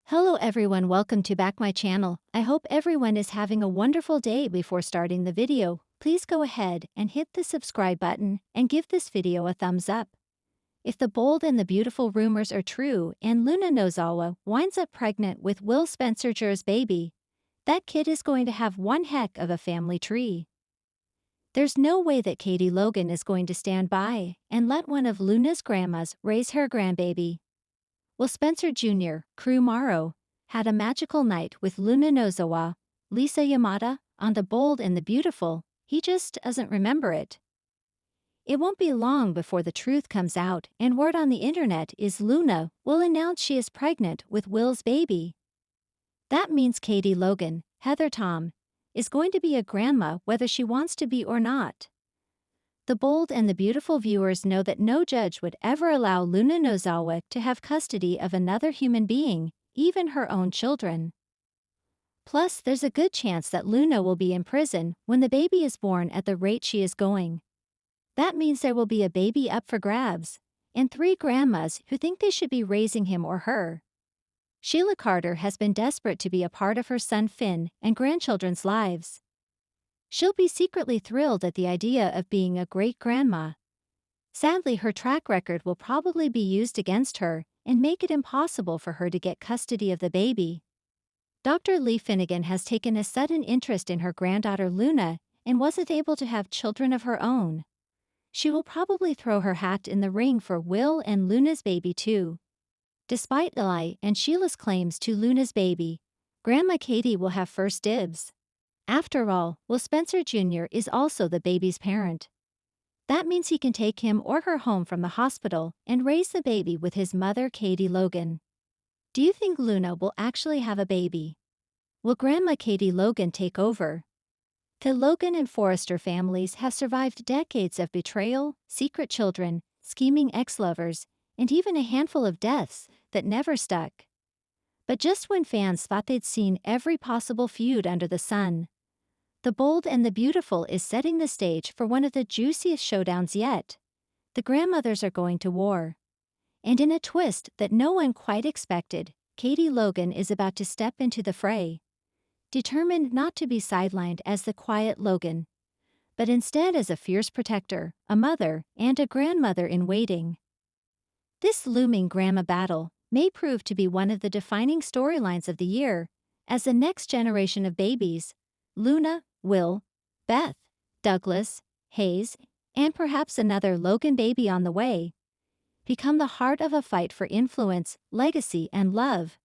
Hello everyone, welcome to back my channel. I hope everyone is having a wonderful day. Before starting the video, please go ahead and hit the subscribe button and give this video a thumbs up. If the bold and the beautiful rumors are true and Luna Nozawa winds up pregnant with Will Spencer Jr's baby, that kid is going to have one heck of a family tree. There's no way that Katie Logan is going to stand by and let one of Luna's grandmas raise her grandbaby. Will Spencer Jr., Crew Morrow, had a magical night with Luna Nozawa, Lisa Yamada, on The Bold and the Beautiful. He just doesn't remember it. It won't be long before the truth comes out, and word on the internet is Luna will announce she is pregnant with Will's baby. That means Katie Logan, Heather Tom, is going to be a grandma whether she wants to be or not. The Bold and the Beautiful viewers know that no judge would ever allow Luna Nozawa to have custody of another human being, even her own children. Plus, there's a good chance that Luna will be in prison when the baby is born at the rate she is going. That means there will be a baby up for grabs, and 3 grandmas who think they should be raising him or her. Sheila Carter has been desperate to be a part of her son Finn and grandchildren's lives. She'll be secretly thrilled at the idea of being a great-grandma. Sadly, her track record will probably be used against her and make it impossible for her to get custody of the baby. Dr. Lee Finnegan has taken a sudden interest in her granddaughter Luna and wasn't able to have children of her own. She will probably throw her hat in the ring for Will and Luna's baby too. Despite Eli and Sheila's claims to Luna's baby, Grandma Katie will have first dibs. After all, Will Spencer Jr. is also the baby's parent. That means he can take him or her home from the hospital and raise the baby with his mother Katie Logan. Do you think Luna will actually have a baby? Will Grandma Katie Logan take over? The Logan and Forrester families have survived decades of betrayal, secret children, scheming ex-lovers, and even a handful of deaths that never stuck. But just when fans thought they'd seen every possible feud under the sun, The Bold and the Beautiful is setting the stage for one of the juiciest showdowns yet. The grandmothers are going to war. And in a twist that no one quite expected, Katie Logan is about to step into the fray. Determined not to be sidelined as the quiet Logan, but instead as a fierce protector, a mother, and a grandmother in waiting. This looming grandma battle may prove to be one of the defining storylines of the year, as the next generation of babies, Luna, Will, Beth, Douglas, Hayes, and perhaps another Logan baby on the way, become the heart of a fight for influence, legacy, and love.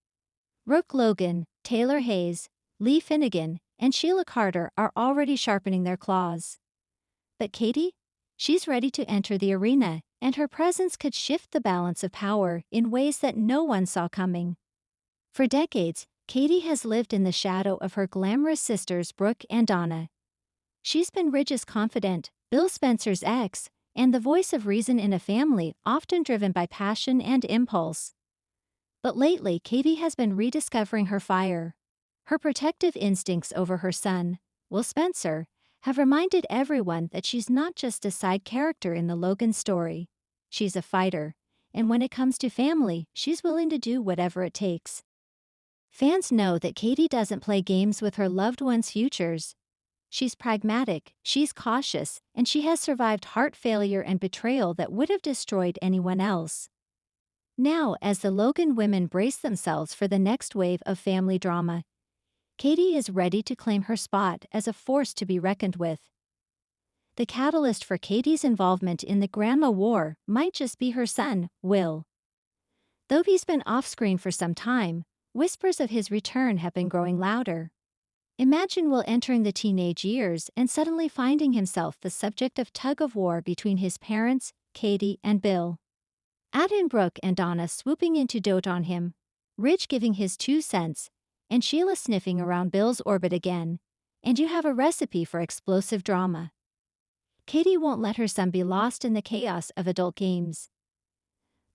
Brooke Logan, Taylor Hayes, Lee Finnegan, and Sheila Carter are already sharpening their claws. But Katie? She's ready to enter the arena, and her presence could shift the balance of power in ways that no one saw coming. For decades, Katie has lived in the shadow of her glamorous sisters Brooke and Donna. She's been Ridge's confidant, Bill Spencer's ex, and the voice of reason in a family often driven by passion and impulse. But lately, Katie has been rediscovering her fire. Her protective instincts over her son, Will Spencer, have reminded everyone that she's not just a side character in the Logan story. She's a fighter, and when it comes to family, she's willing to do whatever it takes. Fans know that Katie doesn't play games with her loved ones' futures. She's pragmatic, she's cautious, and she has survived heart failure and betrayal that would have destroyed anyone else. Now, as the Logan women brace themselves for the next wave of family drama, Katie is ready to claim her spot as a force to be reckoned with. The catalyst for Katie's involvement in the grandma war might just be her son, Will. Though he's been off-screen for some time, whispers of his return have been growing louder. Imagine Will entering the teenage years and suddenly finding himself the subject of tug-of-war between his parents, Katie and Bill. Add in Brooke and Donna swooping in to dote on him, Ridge giving his 2 cents, and Sheila sniffing around Bill's orbit again, and you have a recipe for explosive drama. Katie won't let her son be lost in the chaos of adult games.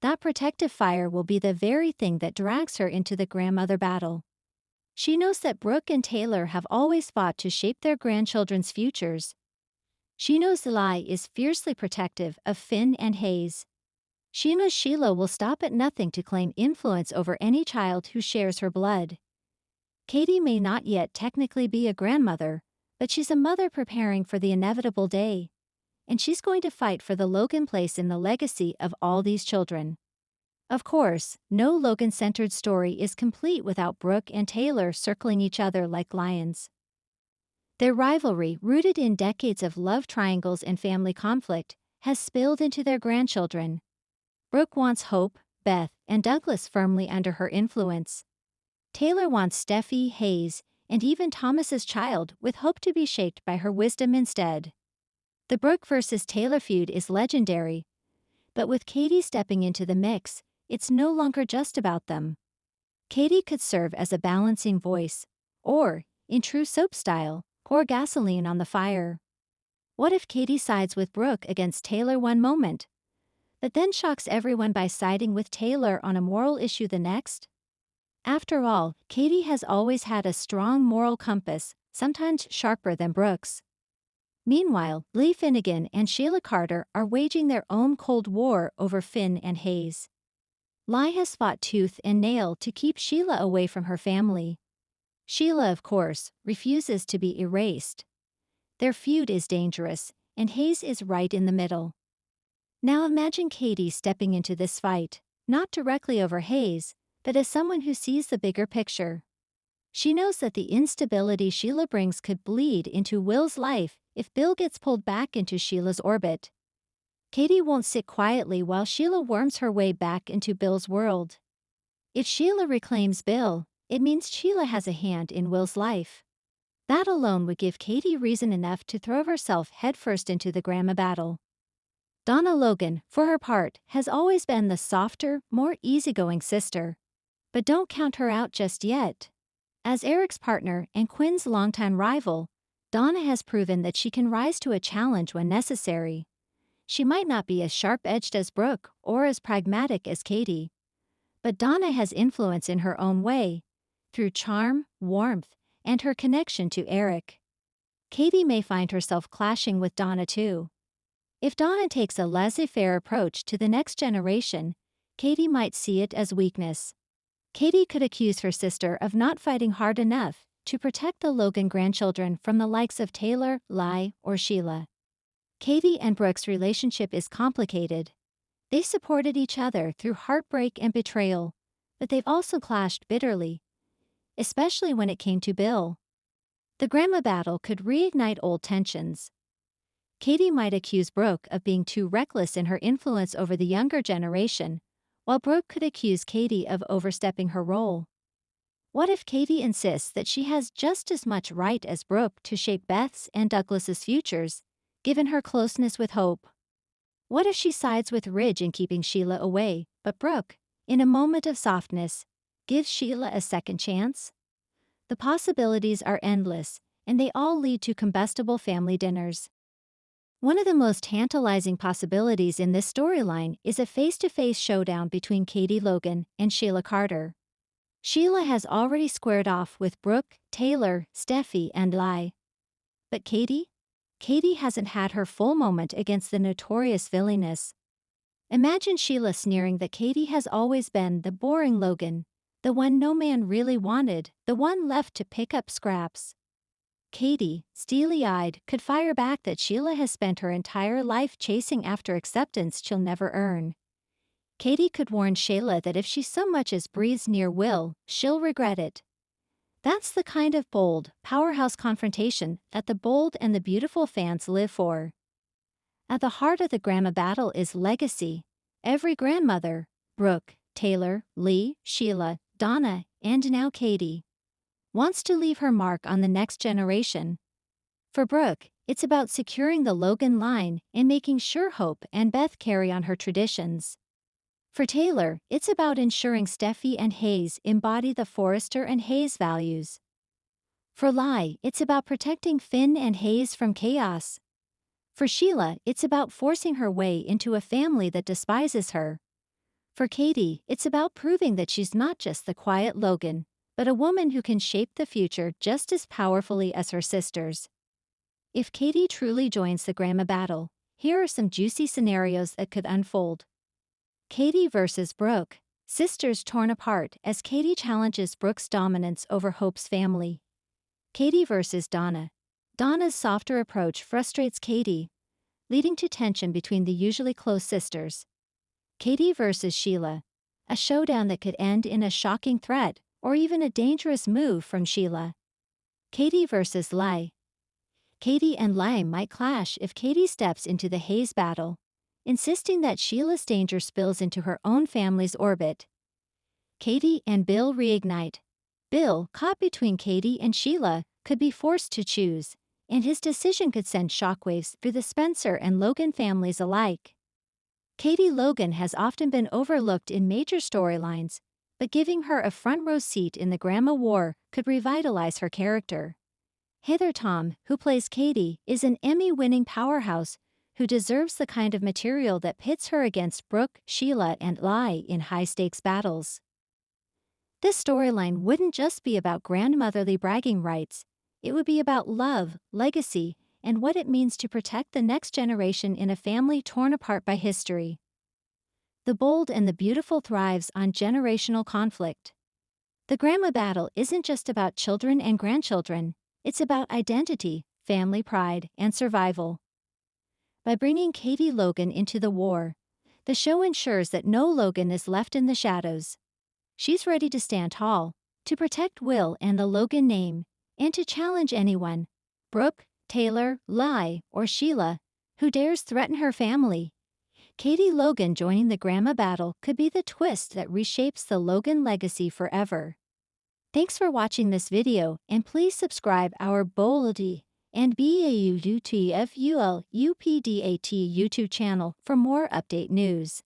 That protective fire will be the very thing that drags her into the grandmother battle. She knows that Brooke and Taylor have always fought to shape their grandchildren's futures. She knows Eli is fiercely protective of Finn and Hayes. Sheila will stop at nothing to claim influence over any child who shares her blood. Katie may not yet technically be a grandmother, but she's a mother preparing for the inevitable day. And she's going to fight for the Logan place in the legacy of all these children. Of course, no Logan-centered story is complete without Brooke and Taylor circling each other like lions. Their rivalry, rooted in decades of love triangles and family conflict, has spilled into their grandchildren. Brooke wants Hope, Beth, and Douglas firmly under her influence. Taylor wants Steffi, Hayes, and even Thomas's child, with Hope to be shaped by her wisdom instead. The Brooke versus Taylor feud is legendary, but with Katie stepping into the mix, it's no longer just about them. Katie could serve as a balancing voice, or, in true soap style, pour gasoline on the fire. What if Katie sides with Brooke against Taylor one moment, but then shocks everyone by siding with Taylor on a moral issue the next? After all, Katie has always had a strong moral compass, sometimes sharper than Brooke's. Meanwhile, Lee Finnegan and Sheila Carter are waging their own Cold War over Finn and Hayes. Lee has fought tooth and nail to keep Sheila away from her family. Sheila, of course, refuses to be erased. Their feud is dangerous, and Hayes is right in the middle. Now imagine Katie stepping into this fight, not directly over Hayes, but as someone who sees the bigger picture. She knows that the instability Sheila brings could bleed into Will's life if Bill gets pulled back into Sheila's orbit. Katie won't sit quietly while Sheila worms her way back into Bill's world. If Sheila reclaims Bill, it means Sheila has a hand in Will's life. That alone would give Katie reason enough to throw herself headfirst into the grandma battle. Donna Logan, for her part, has always been the softer, more easygoing sister. But don't count her out just yet. As Eric's partner and Quinn's longtime rival, Donna has proven that she can rise to a challenge when necessary. She might not be as sharp-edged as Brooke or as pragmatic as Katie, but Donna has influence in her own way, through charm, warmth, and her connection to Eric. Katie may find herself clashing with Donna too. If Donna takes a laissez-faire approach to the next generation, Katie might see it as weakness. Katie could accuse her sister of not fighting hard enough to protect the Logan grandchildren from the likes of Taylor, Lee, or Sheila. Katie and Brooke's relationship is complicated. They supported each other through heartbreak and betrayal, but they've also clashed bitterly, especially when it came to Bill. The grandma battle could reignite old tensions. Katie might accuse Brooke of being too reckless in her influence over the younger generation, while Brooke could accuse Katie of overstepping her role. What if Katie insists that she has just as much right as Brooke to shape Beth's and Douglas's futures, given her closeness with Hope? What if she sides with Ridge in keeping Sheila away, but Brooke, in a moment of softness, gives Sheila a second chance? The possibilities are endless, and they all lead to combustible family dinners. One of the most tantalizing possibilities in this storyline is a face-to-face showdown between Katie Logan and Sheila Carter. Sheila has already squared off with Brooke, Taylor, Steffi, and Lee. But Katie? Katie hasn't had her full moment against the notorious villainess. Imagine Sheila sneering that Katie has always been the boring Logan, the one no man really wanted, the one left to pick up scraps. Katie, steely-eyed, could fire back that Sheila has spent her entire life chasing after acceptance she'll never earn. Katie could warn Sheila that if she so much as breathes near Will, she'll regret it. That's the kind of bold, powerhouse confrontation that the bold and the beautiful fans live for. At the heart of the grandma battle is legacy. Every grandmother, Brooke, Taylor, Lee, Sheila, Donna, and now Katie, wants to leave her mark on the next generation. For Brooke, it's about securing the Logan line and making sure Hope and Beth carry on her traditions. For Taylor, it's about ensuring Steffi and Hayes embody the Forrester and Hayes values. For Lee, it's about protecting Finn and Hayes from chaos. For Sheila, it's about forcing her way into a family that despises her. For Katie, it's about proving that she's not just the quiet Logan, but a woman who can shape the future just as powerfully as her sisters. If Katie truly joins the grandma battle, here are some juicy scenarios that could unfold. Katie versus Brooke. Sisters torn apart as Katie challenges Brooke's dominance over Hope's family. Katie versus Donna. Donna's softer approach frustrates Katie, leading to tension between the usually close sisters. Katie versus Sheila. A showdown that could end in a shocking threat or even a dangerous move from Sheila. Katie versus Lai. Katie and Lai might clash if Katie steps into the Hayes battle, insisting that Sheila's danger spills into her own family's orbit. Katie and Bill reignite. Bill, caught between Katie and Sheila, could be forced to choose, and his decision could send shockwaves through the Spencer and Logan families alike. Katie Logan has often been overlooked in major storylines, but giving her a front-row seat in the Grandma War could revitalize her character. Heather Tom, who plays Katie, is an Emmy-winning powerhouse who deserves the kind of material that pits her against Brooke, Sheila, and Lai in high-stakes battles. This storyline wouldn't just be about grandmotherly bragging rights, it would be about love, legacy, and what it means to protect the next generation in a family torn apart by history. The Bold and the Beautiful thrives on generational conflict. The Grandma Battle isn't just about children and grandchildren, it's about identity, family pride, and survival. By bringing Katie Logan into the war, the show ensures that no Logan is left in the shadows. She's ready to stand tall, to protect Will and the Logan name, and to challenge anyone, Brooke, Taylor, Lai, or Sheila, who dares threaten her family. Katie Logan joining the Grandma Battle could be the twist that reshapes the Logan legacy forever. Thanks for watching this video, and please subscribe our Boldy and BAUDTFULUPDAT YouTube channel for more update news.